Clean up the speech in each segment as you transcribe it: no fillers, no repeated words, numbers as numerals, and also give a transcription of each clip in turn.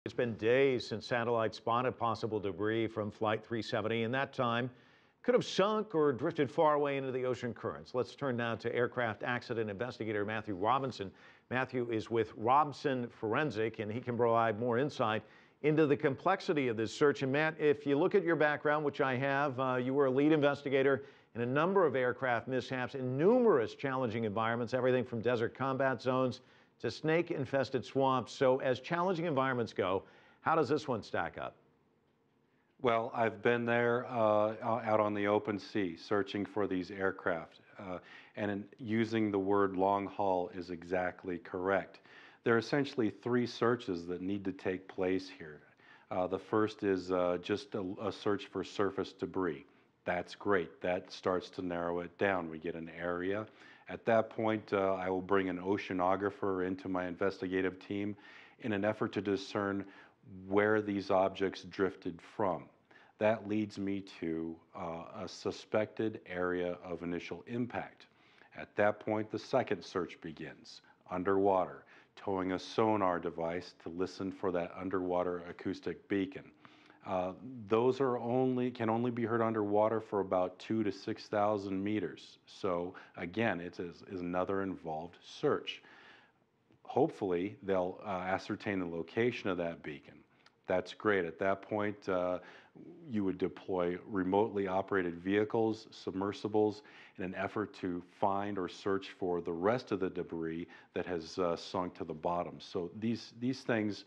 It's been days since satellites spotted possible debris from Flight 370, and that time could have sunk or drifted far away into the ocean currents. Let's turn now to aircraft accident investigator Matthew Robinson. Matthew is with Robson Forensic, and he can provide more insight into the complexity of this search. And Matt, if you look at your background, which I have, you were a lead investigator in a number of aircraft mishaps in numerous challenging environments, everything from desert combat zones to snake-infested swamps. So as challenging environments go, how does this one stack up? Well, I've been there out on the open sea searching for these aircraft, using the word long haul is exactly correct. There are essentially three searches that need to take place here. The first is just a search for surface debris. That's great. That starts to narrow it down. We get an area. At that point, I will bring an oceanographer into my investigative team in an effort to discern where these objects drifted from. That leads me to a suspected area of initial impact. At that point, the second search begins, underwater, towing a sonar device to listen for that underwater acoustic beacon. Those can only be heard underwater for about 2,000 to 6,000 meters. So again, it is another involved search. Hopefully, they'll ascertain the location of that beacon. That's great. At that point, you would deploy remotely operated vehicles, submersibles, in an effort to find or search for the rest of the debris that has sunk to the bottom. So these things,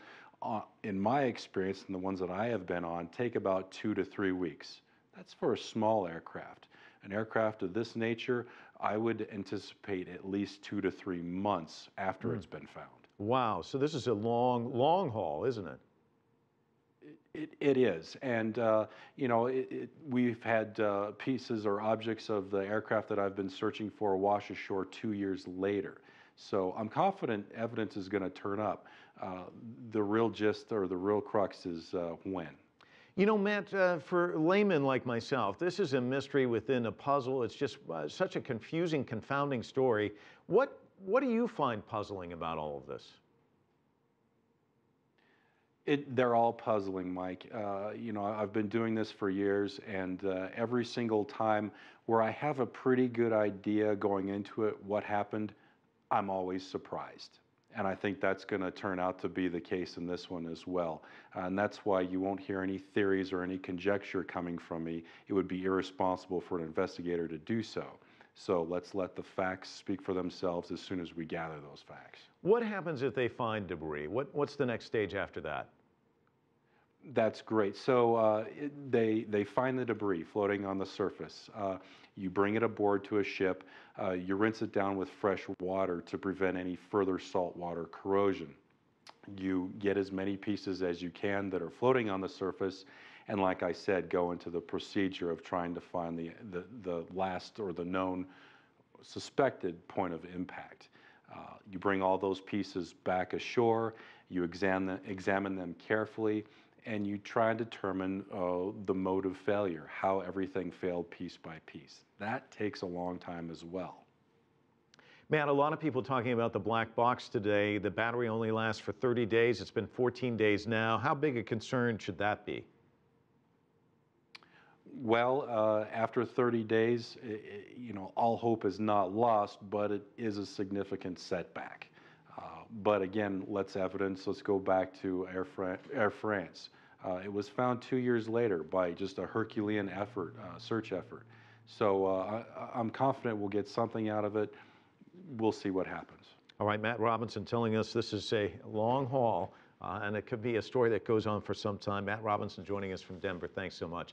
in my experience and the ones that I have been on, take about 2 to 3 weeks. That's for a small aircraft. An aircraft of this nature, I would anticipate at least 2 to 3 months after it's been found. Wow, so this is a long haul, isn't it? It is, and we've had pieces or objects of the aircraft that I've been searching for wash ashore 2 years later. So I'm confident evidence is going to turn up. The real gist or the real crux is when. You know, Matt, for laymen like myself, this is a mystery within a puzzle. It's just such a confusing, confounding story. What do you find puzzling about all of this? They're all puzzling, Mike. I've been doing this for years, and every single time where I have a pretty good idea going into it what happened, I'm always surprised. And I think that's going to turn out to be the case in this one as well. And that's why you won't hear any theories or any conjecture coming from me. It would be irresponsible for an investigator to do so. So let's let the facts speak for themselves as soon as we gather those facts. What happens if they find debris? What's the next stage after that? That's great. So they find the debris floating on the surface. You bring it aboard to a ship. You rinse it down with fresh water to prevent any further saltwater corrosion. You get as many pieces as you can that are floating on the surface, and like I said, go into the procedure of trying to find the last or the known suspected point of impact. You bring all those pieces back ashore. You examine them carefully, and you try and determine the mode of failure, how everything failed piece by piece. That takes a long time as well. Matt, a lot of people talking about the black box today. The battery only lasts for 30 days. It's been 14 days now. How big a concern should that be? Well, after 30 days, all hope is not lost, but it is a significant setback. But again, let's go back to Air France. It was found 2 years later by just a Herculean effort, search effort. So I'm confident we'll get something out of it. We'll see what happens. All right, Matt Robinson telling us this is a long haul, and it could be a story that goes on for some time. Matt Robinson joining us from Denver. Thanks so much.